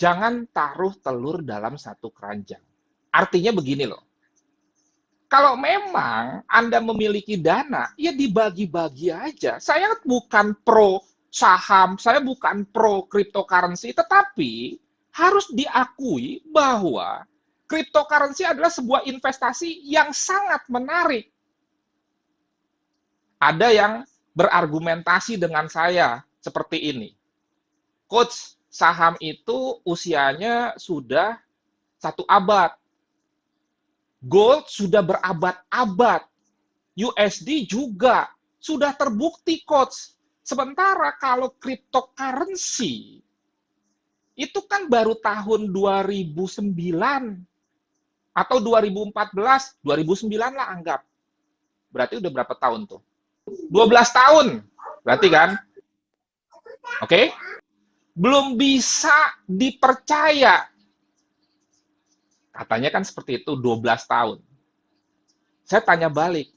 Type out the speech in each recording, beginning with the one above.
Jangan taruh telur dalam satu keranjang. Artinya begini loh, kalau memang Anda memiliki dana, ya dibagi-bagi aja. Saya bukan pro saham, saya bukan pro cryptocurrency, tetapi harus diakui bahwa cryptocurrency adalah sebuah investasi yang sangat menarik. Ada yang berargumentasi dengan saya seperti ini. Coach, saham itu usianya sudah 1 abad. Gold sudah berabad-abad. USD juga sudah terbukti, Coach. Sementara kalau cryptocurrency, itu kan baru tahun 2009 atau 2014, 2009 lah anggap. Berarti udah berapa tahun tuh? 12 tahun. Berarti kan? Oke? Belum bisa dipercaya. Katanya kan seperti itu 12 tahun. Saya tanya balik.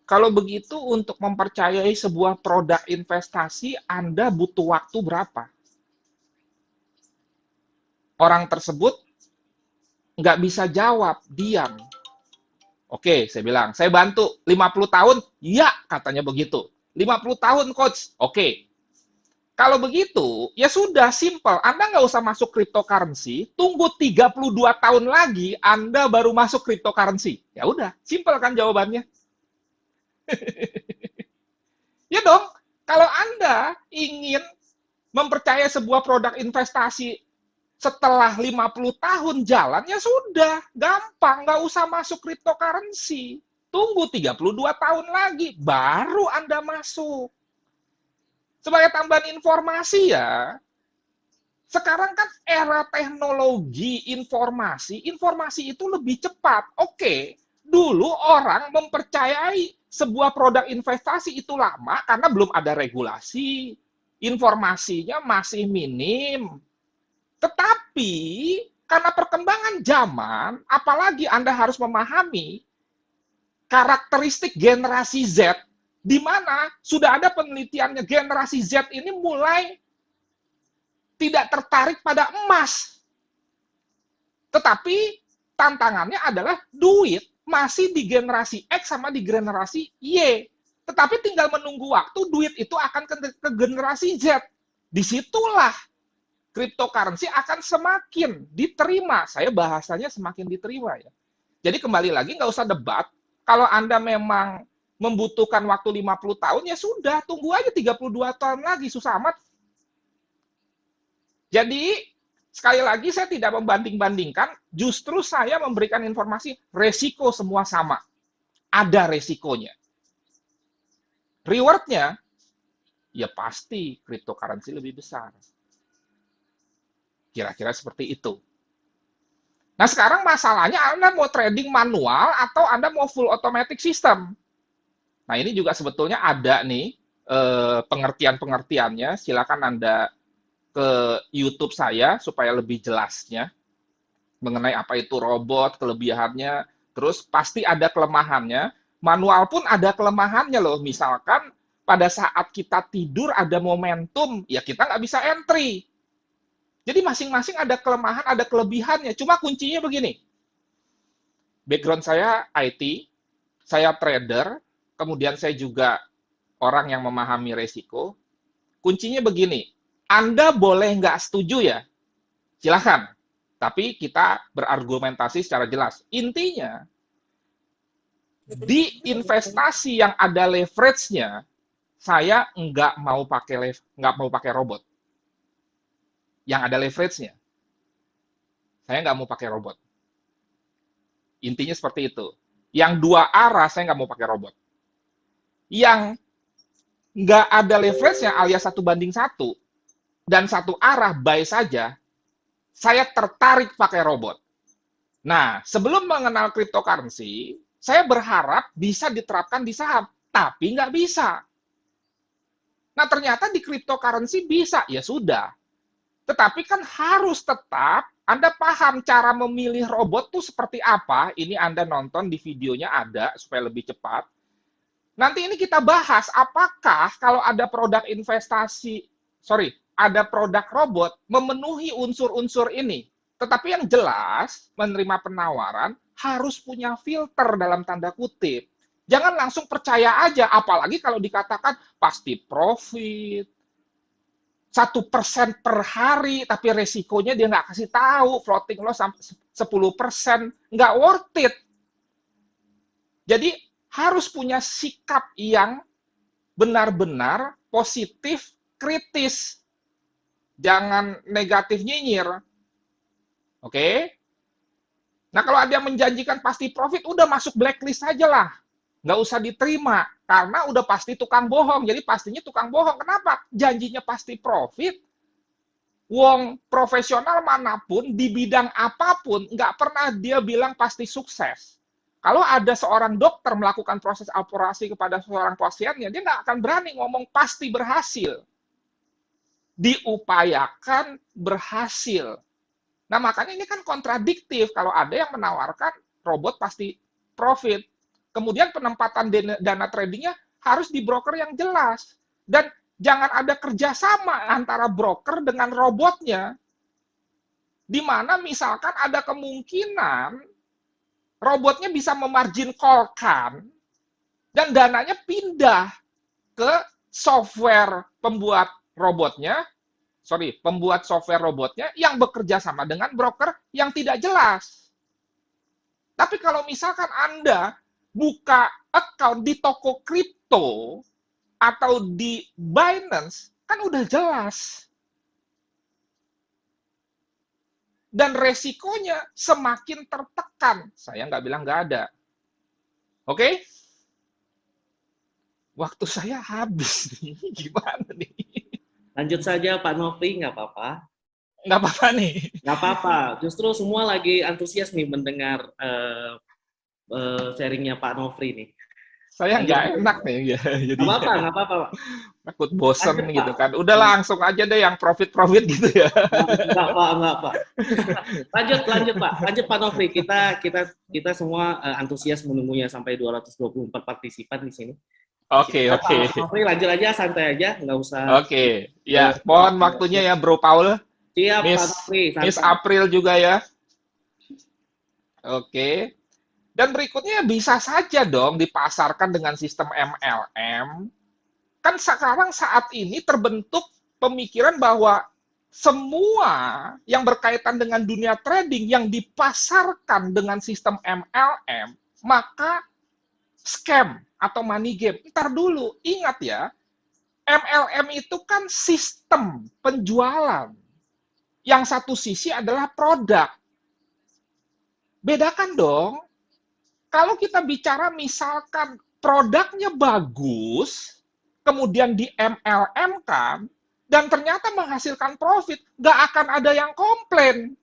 Kalau begitu untuk mempercayai sebuah produk investasi, Anda butuh waktu berapa? Orang tersebut nggak bisa jawab, diam. Oke, saya bilang, saya bantu 50 tahun, ya katanya begitu. 50 tahun, Coach. Oke. Kalau begitu, ya sudah, simple. Anda nggak usah masuk cryptocurrency, tunggu 32 tahun lagi, Anda baru masuk cryptocurrency. Ya udah, simple kan jawabannya? Ya dong, kalau Anda ingin mempercayai sebuah produk investasi setelah 50 tahun jalan, ya sudah, gampang, nggak usah masuk cryptocurrency. Tunggu 32 tahun lagi, baru Anda masuk. Sebagai tambahan informasi ya, sekarang kan era teknologi informasi, informasi itu lebih cepat. Oke, dulu orang mempercayai sebuah produk investasi itu lama karena belum ada regulasi, informasinya masih minim. Tetapi karena perkembangan zaman, apalagi Anda harus memahami karakteristik generasi Z, di mana sudah ada penelitiannya, generasi Z ini mulai tidak tertarik pada emas. Tetapi tantangannya adalah duit masih di generasi X sama di generasi Y. Tetapi tinggal menunggu waktu, duit itu akan ke generasi Z. Disitulah cryptocurrency akan semakin diterima. Saya bahasanya semakin diterima ya. Jadi kembali lagi, nggak usah debat. Kalau Anda memang membutuhkan waktu 50 tahun, ya sudah, tunggu aja 32 tahun lagi, susah amat. Jadi, sekali lagi saya tidak membanding-bandingkan, justru saya memberikan informasi, resiko semua sama. Ada resikonya. Reward-nya, ya pasti cryptocurrency lebih besar. Kira-kira seperti itu. Nah, sekarang masalahnya Anda mau trading manual atau Anda mau full automatic system. Nah, ini juga sebetulnya ada nih pengertian-pengertiannya. Silakan Anda ke YouTube saya supaya lebih jelasnya mengenai apa itu robot, kelebihannya. Terus pasti ada kelemahannya. Manual pun ada kelemahannya loh. Misalkan pada saat kita tidur ada momentum, ya kita nggak bisa entry. Jadi masing-masing ada kelemahan, ada kelebihannya. Cuma kuncinya begini. Background saya IT, saya trader, kemudian saya juga orang yang memahami resiko. Kuncinya begini, Anda boleh nggak setuju ya, silahkan. Tapi kita berargumentasi secara jelas. Intinya, di investasi yang ada leverage-nya, saya nggak mau pakai robot. Yang ada leverage-nya. Saya nggak mau pakai robot. Intinya seperti itu. Yang dua arah, saya nggak mau pakai robot. Yang nggak ada leverage-nya alias 1:1 dan satu arah buy saja, saya tertarik pakai robot. Nah, sebelum mengenal cryptocurrency, saya berharap bisa diterapkan di saham, tapi nggak bisa. Nah, ternyata di cryptocurrency bisa, ya sudah. Tetapi kan harus tetap Anda paham cara memilih robot tuh seperti apa. Ini Anda nonton di videonya ada, supaya lebih cepat. Nanti ini kita bahas, apakah kalau ada produk investasi, ada produk robot memenuhi unsur-unsur ini. Tetapi yang jelas, menerima penawaran harus punya filter dalam tanda kutip. Jangan langsung percaya aja, apalagi kalau dikatakan pasti profit, 1% per hari, tapi resikonya dia nggak kasih tahu, floating loss sampai 10%, nggak worth it. Jadi harus punya sikap yang benar-benar positif, kritis. Jangan negatif nyinyir. Oke? Nah, kalau ada yang menjanjikan pasti profit, udah masuk blacklist aja lah. Nggak usah diterima, karena udah pasti tukang bohong. Jadi pastinya tukang bohong. Kenapa? Janjinya pasti profit. Wong profesional manapun, di bidang apapun, nggak pernah dia bilang pasti sukses. Kalau ada seorang dokter melakukan proses operasi kepada seorang pasiennya, dia nggak akan berani ngomong pasti berhasil. Diupayakan berhasil. Nah, makanya ini kan kontradiktif kalau ada yang menawarkan robot pasti profit. Kemudian penempatan dana tradingnya harus di broker yang jelas. Dan jangan ada kerjasama antara broker dengan robotnya. Di mana misalkan ada kemungkinan robotnya bisa memargin call-kan dan dananya pindah ke software pembuat software robotnya yang bekerja sama dengan broker yang tidak jelas. Tapi kalau misalkan Anda buka account di toko kripto atau di Binance, kan udah jelas. Dan resikonya semakin tertekan. Saya nggak bilang nggak ada. Oke? Waktu saya habis nih. Gimana nih? Lanjut saja Pak Nofri, nggak apa-apa. Nggak apa-apa nih. Nggak apa-apa. Justru semua lagi antusias nih mendengar sharingnya Pak Nofri nih. Saya nggak enak nih ya. Jadi nggak apa-apa, Pak. Takut bosen Lanjut, gitu Pak. kan. Udah langsung aja deh yang profit-profit gitu ya. Enggak, Pak. Lanjut, Pak. Lanjut, Pak Nofri. Kita semua antusias menunggunya sampai 224 partisipan di sini. Oke. Pak Nofri, lanjut aja, santai aja, nggak usah. Oke. Ya, mohon waktunya ya, Bro Paul. Siap, Pak Nofri. Miss April juga ya. Oke. Dan berikutnya bisa saja dong dipasarkan dengan sistem MLM. Kan sekarang saat ini terbentuk pemikiran bahwa semua yang berkaitan dengan dunia trading yang dipasarkan dengan sistem MLM, maka scam atau money game. Ntar dulu, ingat ya, MLM itu kan sistem penjualan. Yang satu sisi adalah produk. Bedakan dong. Kalau kita bicara misalkan produknya bagus, kemudian di MLM kan, dan ternyata menghasilkan profit, nggak akan ada yang komplain.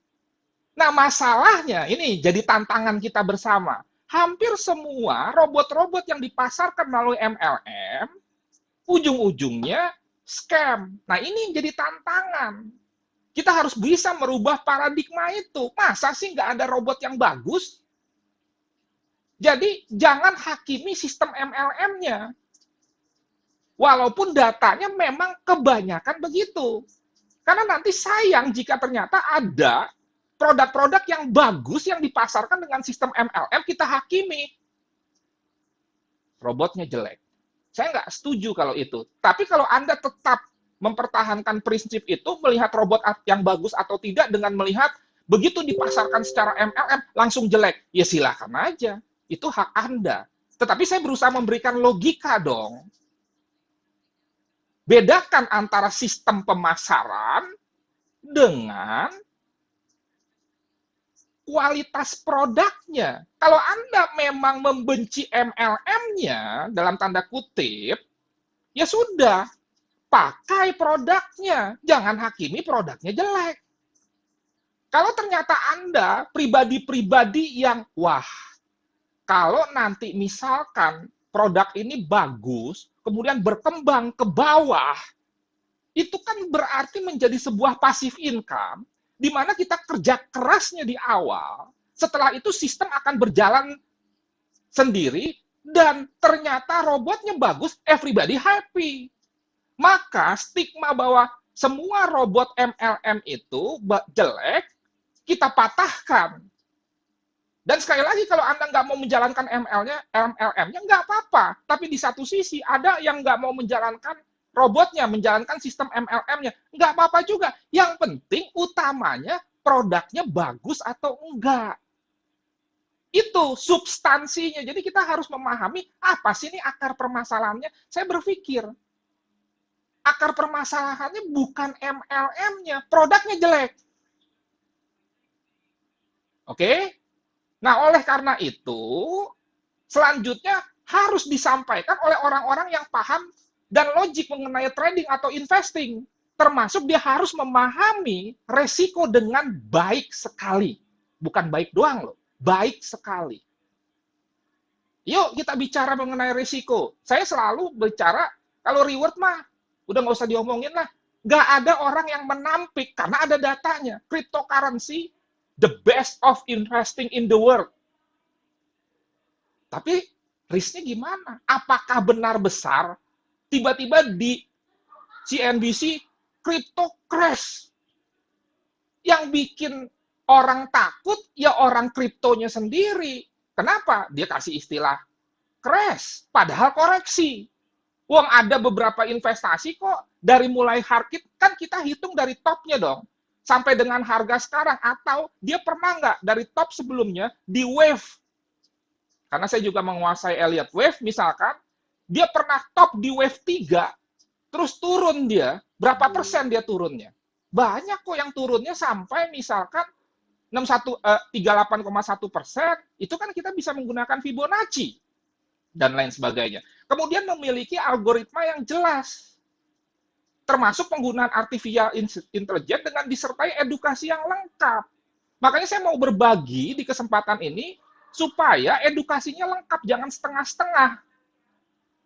Nah, masalahnya, ini jadi tantangan kita bersama. Hampir semua robot-robot yang dipasarkan melalui MLM, ujung-ujungnya scam. Nah, ini jadi tantangan. Kita harus bisa merubah paradigma itu. Masa sih nggak ada robot yang bagus? Jadi, jangan hakimi sistem MLM-nya. Walaupun datanya memang kebanyakan begitu. Karena nanti sayang jika ternyata ada produk-produk yang bagus yang dipasarkan dengan sistem MLM, kita hakimi. Robotnya jelek. Saya nggak setuju kalau itu. Tapi kalau Anda tetap mempertahankan prinsip itu, melihat robot yang bagus atau tidak dengan melihat begitu dipasarkan secara MLM, langsung jelek. Ya silakan aja. Itu hak Anda. Tetapi saya berusaha memberikan logika dong. Bedakan antara sistem pemasaran dengan kualitas produknya. Kalau Anda memang membenci MLM-nya, dalam tanda kutip, ya sudah, pakai produknya. Jangan hakimi produknya jelek. Kalau ternyata Anda pribadi-pribadi yang, wah, kalau nanti misalkan produk ini bagus, kemudian berkembang ke bawah, itu kan berarti menjadi sebuah passive income, di mana kita kerja kerasnya di awal, setelah itu sistem akan berjalan sendiri, dan ternyata robotnya bagus, everybody happy. Maka stigma bahwa semua robot MLM itu jelek, kita patahkan. Dan sekali lagi, kalau Anda nggak mau menjalankan MLM-nya, nggak apa-apa. Tapi di satu sisi, ada yang nggak mau menjalankan robotnya, menjalankan sistem MLM-nya. Nggak apa-apa juga. Yang penting, utamanya, produknya bagus atau enggak. Itu substansinya. Jadi kita harus memahami, apa sih ini akar permasalahannya. Saya berpikir, akar permasalahannya bukan MLM-nya, produknya jelek. Oke? Nah, oleh karena itu, selanjutnya harus disampaikan oleh orang-orang yang paham dan logik mengenai trading atau investing. Termasuk dia harus memahami resiko dengan baik sekali. Bukan baik doang loh, baik sekali. Yuk kita bicara mengenai resiko. Saya selalu bicara, kalau reward mah, udah nggak usah diomongin lah. Nggak ada orang yang menampik, karena ada datanya. Cryptocurrency, the best of investing in the world. Tapi risknya gimana? Apakah benar besar tiba-tiba di CNBC crypto crash? Yang bikin orang takut ya orang kriptonya sendiri. Kenapa? Dia kasih istilah crash, padahal koreksi. Wong ada beberapa investasi kok dari mulai harkit, kan kita hitung dari topnya dong. Sampai dengan harga sekarang, atau dia pernah nggak dari top sebelumnya di wave. Karena saya juga menguasai Elliott Wave, misalkan, dia pernah top di wave 3, terus turun dia, berapa persen dia turunnya? Banyak kok yang turunnya sampai misalkan 38,1%, itu kan kita bisa menggunakan Fibonacci, dan lain sebagainya. Kemudian memiliki algoritma yang jelas, termasuk penggunaan artificial intelligence dengan disertai edukasi yang lengkap. Makanya saya mau berbagi di kesempatan ini, supaya edukasinya lengkap, jangan setengah-setengah.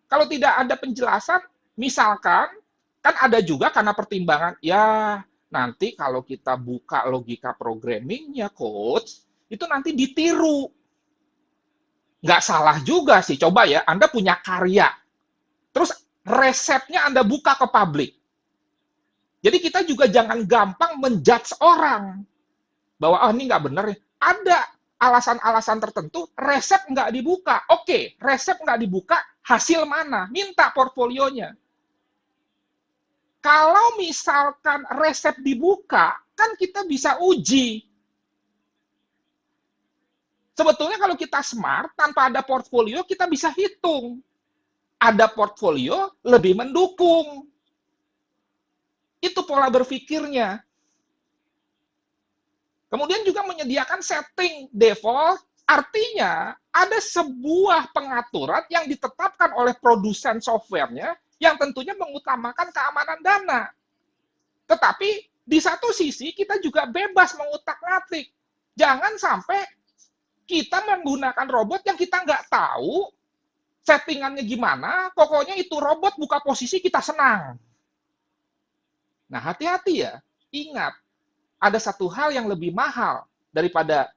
Kalau tidak ada penjelasan, misalkan, kan ada juga karena pertimbangan, ya nanti kalau kita buka logika programmingnya, coach, itu nanti ditiru. Nggak salah juga sih, coba ya, Anda punya karya, terus resepnya Anda buka ke publik. Jadi kita juga jangan gampang menjudge orang, bahwa oh ini nggak benar. Ada alasan-alasan tertentu, resep nggak dibuka. Oke, resep nggak dibuka, hasil mana? Minta portfolionya. Kalau misalkan resep dibuka, kan kita bisa uji. Sebetulnya kalau kita smart, tanpa ada portfolio, kita bisa hitung. Ada portfolio, lebih mendukung. Itu pola berpikirnya. Kemudian juga menyediakan setting default, artinya ada sebuah pengaturan yang ditetapkan oleh produsen softwarenya yang tentunya mengutamakan keamanan dana. Tetapi di satu sisi kita juga bebas mengutak-ngatik. Jangan sampai kita menggunakan robot yang kita nggak tahu settingannya gimana, pokoknya itu robot buka posisi kita senang. Nah, hati-hati ya. Ingat, ada satu hal yang lebih mahal daripada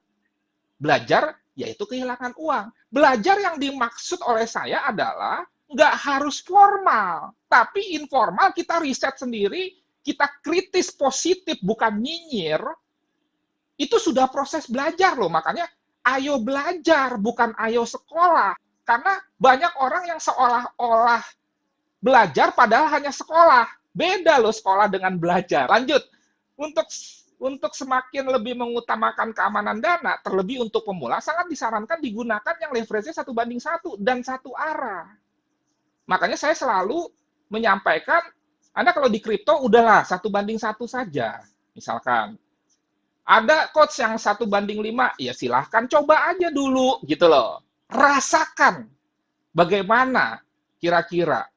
belajar, yaitu kehilangan uang. Belajar yang dimaksud oleh saya adalah nggak harus formal, tapi informal, kita riset sendiri, kita kritis positif, bukan nyinyir, itu sudah proses belajar loh. Makanya, ayo belajar, bukan ayo sekolah. Karena banyak orang yang seolah-olah belajar, padahal hanya sekolah. Beda loh sekolah dengan belajar. Lanjut, untuk semakin lebih mengutamakan keamanan dana, terlebih untuk pemula, sangat disarankan digunakan yang leverage-nya 1:1 dan satu arah. Makanya saya selalu menyampaikan, Anda kalau di kripto, udahlah 1:1 saja. Misalkan, ada coach yang 1:5, ya silahkan coba aja dulu, gitu loh. Rasakan bagaimana kira-kira.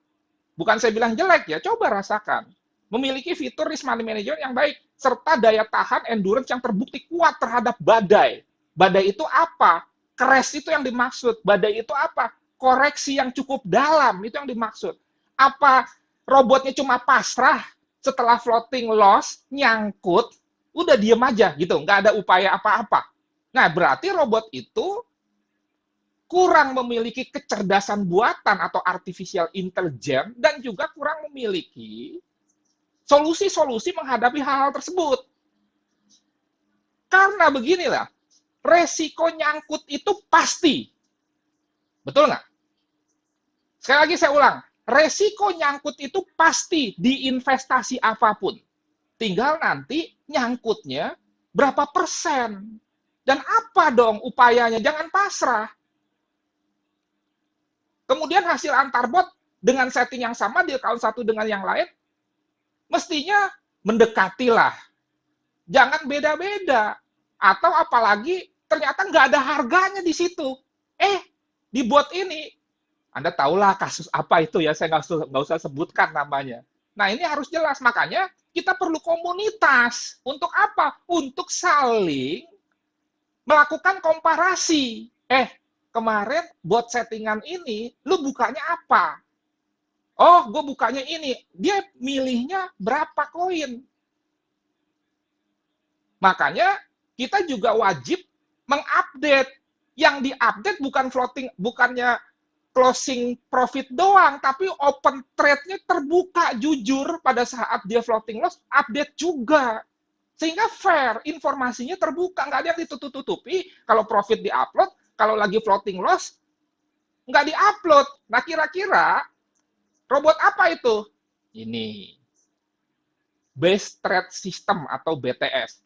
Bukan saya bilang jelek ya, coba rasakan. Memiliki fitur risk money management yang baik, serta daya tahan endurance yang terbukti kuat terhadap badai. Badai itu apa? Crash itu yang dimaksud. Badai itu apa? Koreksi yang cukup dalam, itu yang dimaksud. Apa robotnya cuma pasrah setelah floating loss, nyangkut, udah diem aja gitu, nggak ada upaya apa-apa. Nah, berarti robot itu kurang memiliki kecerdasan buatan atau artificial intelligence, dan juga kurang memiliki solusi-solusi menghadapi hal-hal tersebut. Karena beginilah, resiko nyangkut itu pasti. Betul nggak? Sekali lagi saya ulang, resiko nyangkut itu pasti di investasi apapun. Tinggal nanti nyangkutnya berapa persen. Dan apa dong upayanya? Jangan pasrah. Kemudian hasil antar bot dengan setting yang sama di account satu dengan yang lain, mestinya mendekatilah. Jangan beda-beda. Atau apalagi ternyata nggak ada harganya di situ. Di bot ini, Anda tahulah kasus apa itu ya, saya nggak usah sebutkan namanya. Nah, ini harus jelas. Makanya kita perlu komunitas. Untuk apa? Untuk saling melakukan komparasi. Kemarin bot settingan ini, lu bukanya apa? Oh, gue bukanya ini. Dia milihnya berapa koin? Makanya kita juga wajib mengupdate. Yang diupdate bukan floating, bukannya closing profit doang, tapi open trade-nya terbuka jujur pada saat dia floating loss, update juga. Sehingga fair, informasinya terbuka, nggak ada yang ditutup-tutupi. Kalau profit di-upload, kalau lagi floating loss, nggak di-upload. Nah, kira-kira robot apa itu? Ini. Base Trade System atau BTS.